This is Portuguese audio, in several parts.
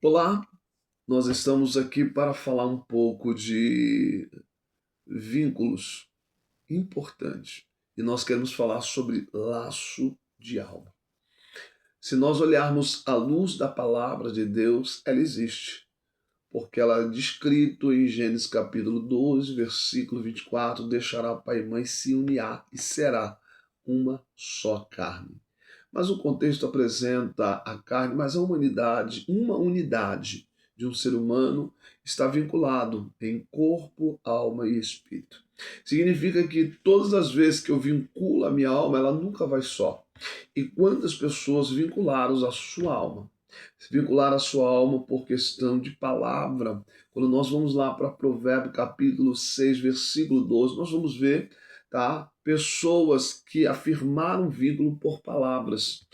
Olá, nós estamos aqui para falar um pouco de vínculos importantes e nós queremos falar sobre laço de alma. Se nós olharmos à luz da palavra de Deus, ela existe, porque ela é descrito em Gênesis capítulo 12, versículo 24: deixará pai e mãe, se unirá e será uma só carne. Mas o contexto apresenta a carne, mas a humanidade, uma unidade de um ser humano está vinculado em corpo, alma e espírito. Significa que todas as vezes que eu vinculo a minha alma, ela nunca vai só. E quantas pessoas vincularam a sua alma? Vincular a sua alma por questão de palavra. Quando nós vamos lá para Provérbio capítulo 6, versículo 12, nós vamos ver, tá? Pessoas que afirmaram vínculo por palavras.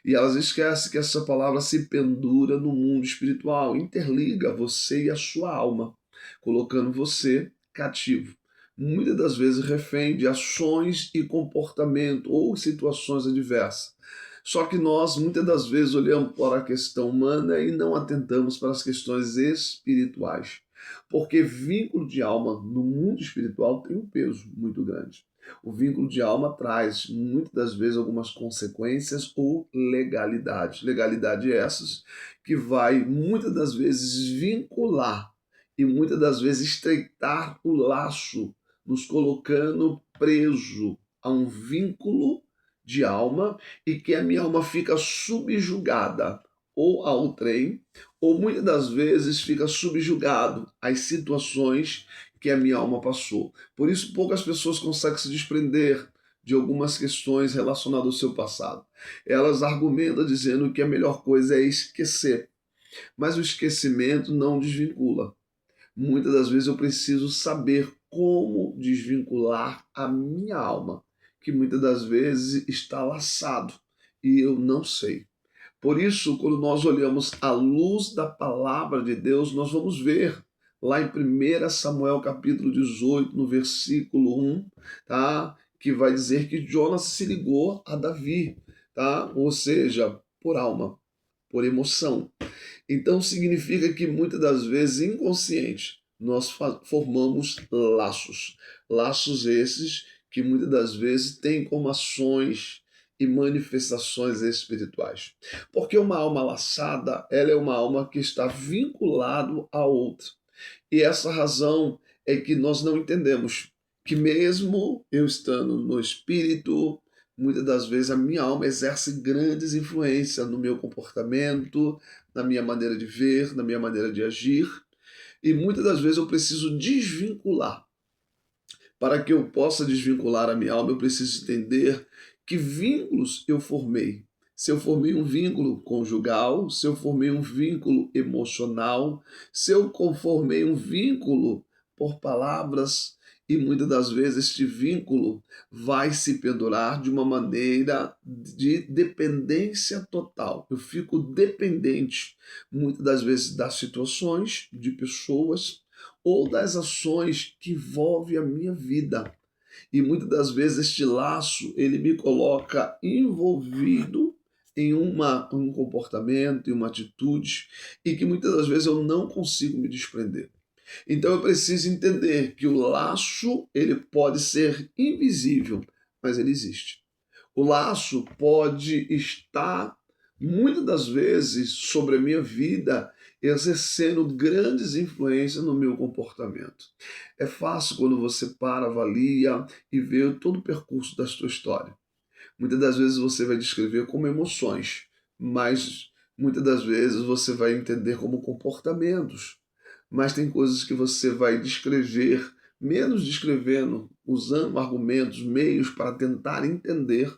E elas esquecem que essa palavra se pendura no mundo espiritual, interliga você e a sua alma, colocando você cativo. Muitas das vezes refém de ações e comportamento ou situações adversas. Só que nós, muitas das vezes, olhamos para a questão humana e não atentamos para as questões espirituais. Porque vínculo de alma no mundo espiritual tem um peso muito grande. O vínculo de alma traz, muitas das vezes, algumas consequências ou legalidades. Legalidade essas que vai, muitas das vezes, vincular e muitas das vezes estreitar o laço, nos colocando preso a um vínculo de alma e que a minha alma fica subjugada ou ao trem, ou muitas das vezes fica subjugado às situações que a minha alma passou. Por isso, poucas pessoas conseguem se desprender de algumas questões relacionadas ao seu passado. Elas argumentam dizendo que a melhor coisa é esquecer, mas o esquecimento não desvincula. Muitas das vezes eu preciso saber como desvincular a minha alma, que muitas das vezes está laçado e eu não sei. Por isso, quando nós olhamos à luz da palavra de Deus, nós vamos ver lá em 1 Samuel capítulo 18, no versículo 1, tá? Que vai dizer que Jonas se ligou a Davi, tá? Ou seja, por alma, por emoção. Então significa que muitas das vezes, inconsciente, nós formamos laços. Laços esses que muitas das vezes têm como ações e manifestações espirituais. Porque uma alma laçada, ela é uma alma que está vinculado a outra. E essa razão é que nós não entendemos que mesmo eu estando no espírito, muitas das vezes a minha alma exerce grandes influências no meu comportamento, na minha maneira de ver, na minha maneira de agir, e muitas das vezes eu preciso desvincular. Para que eu possa desvincular a minha alma, eu preciso entender que vínculos eu formei. Se eu formei um vínculo conjugal, se eu formei um vínculo emocional, se eu formei um vínculo por palavras, e muitas das vezes este vínculo vai se pendurar de uma maneira de dependência total. Eu fico dependente, muitas das vezes, das situações, de pessoas, ou das ações que envolvem a minha vida. E muitas das vezes este laço, ele me coloca envolvido em um comportamento, em uma atitude, e que muitas das vezes eu não consigo me desprender. Então eu preciso entender que o laço, ele pode ser invisível, mas ele existe. O laço pode estar, muitas das vezes, sobre a minha vida, exercendo grandes influências no meu comportamento. É fácil quando você para, avalia e vê todo o percurso da sua história. Muitas das vezes você vai descrever como emoções, mas muitas das vezes você vai entender como comportamentos. Mas tem coisas que você vai descrever, menos descrevendo, usando argumentos, meios para tentar entender,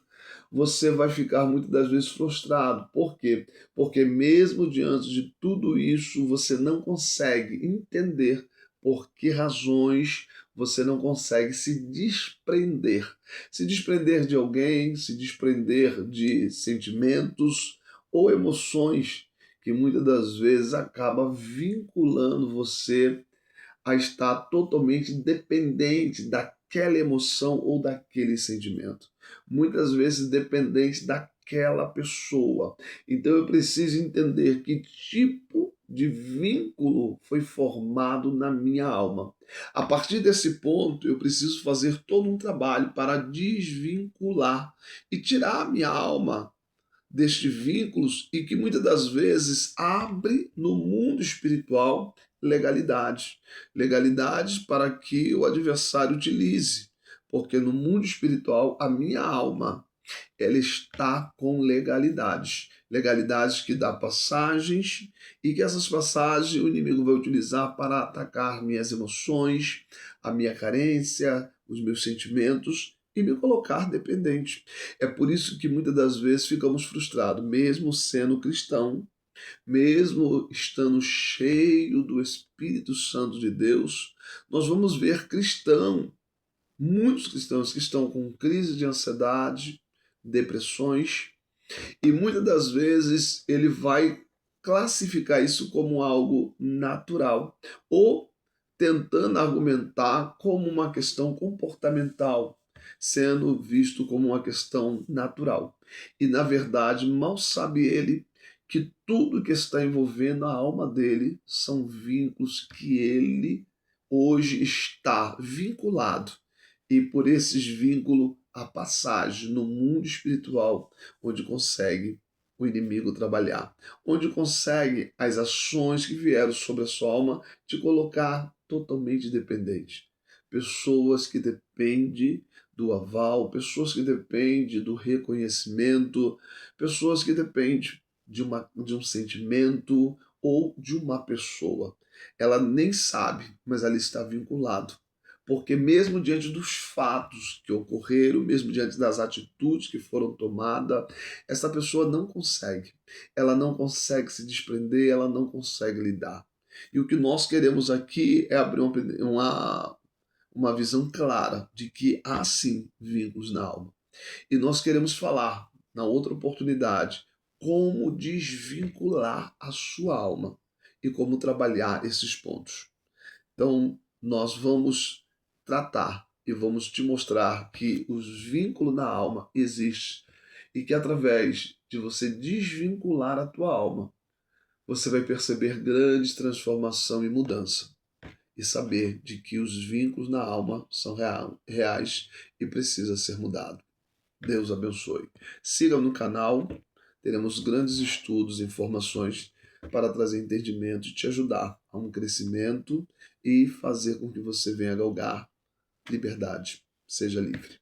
você vai ficar muitas das vezes frustrado. Por quê? Porque mesmo diante de tudo isso, você não consegue entender por que razões você não consegue se desprender. Se desprender de alguém, se desprender de sentimentos ou emoções que muitas das vezes acaba vinculando você a estar totalmente dependente daquela emoção ou daquele sentimento. Muitas vezes dependente daquela pessoa. Então eu preciso entender que tipo de vínculo foi formado na minha alma. A partir desse ponto, eu preciso fazer todo um trabalho para desvincular e tirar a minha alma destes vínculos e que muitas das vezes abre no mundo espiritual legalidades. Legalidades para que o adversário utilize. Porque no mundo espiritual, a minha alma ela está com legalidades. Legalidades que dá passagens e que essas passagens o inimigo vai utilizar para atacar minhas emoções, a minha carência, os meus sentimentos e me colocar dependente. É por isso que muitas das vezes ficamos frustrados, mesmo sendo cristão, mesmo estando cheio do Espírito Santo de Deus, nós vamos ver muitos cristãos que estão com crise de ansiedade, depressões, e muitas das vezes ele vai classificar isso como algo natural ou tentando argumentar como uma questão comportamental, sendo visto como uma questão natural. E na verdade, mal sabe ele que tudo que está envolvendo a alma dele são vínculos que ele hoje está vinculado. E por esses vínculos, a passagem no mundo espiritual, onde consegue o inimigo trabalhar, onde consegue as ações que vieram sobre a sua alma te colocar totalmente dependente. Pessoas que dependem do aval, pessoas que dependem do reconhecimento, pessoas que dependem de um sentimento ou de uma pessoa. Ela nem sabe, mas ela está vinculado. Porque mesmo diante dos fatos que ocorreram, mesmo diante das atitudes que foram tomadas, essa pessoa não consegue. Ela não consegue se desprender, ela não consegue lidar. E o que nós queremos aqui é abrir uma visão clara de que há sim vínculos na alma. E nós queremos falar, na outra oportunidade, como desvincular a sua alma e como trabalhar esses pontos. Então, nós vamos tratar e vamos te mostrar que os vínculos na alma existem e que através de você desvincular a tua alma, você vai perceber grande transformação e mudança e saber de que os vínculos na alma são reais e precisa ser mudado. Deus abençoe. Siga no canal, teremos grandes estudos e informações para trazer entendimento e te ajudar a um crescimento e fazer com que você venha galgar liberdade. Seja livre.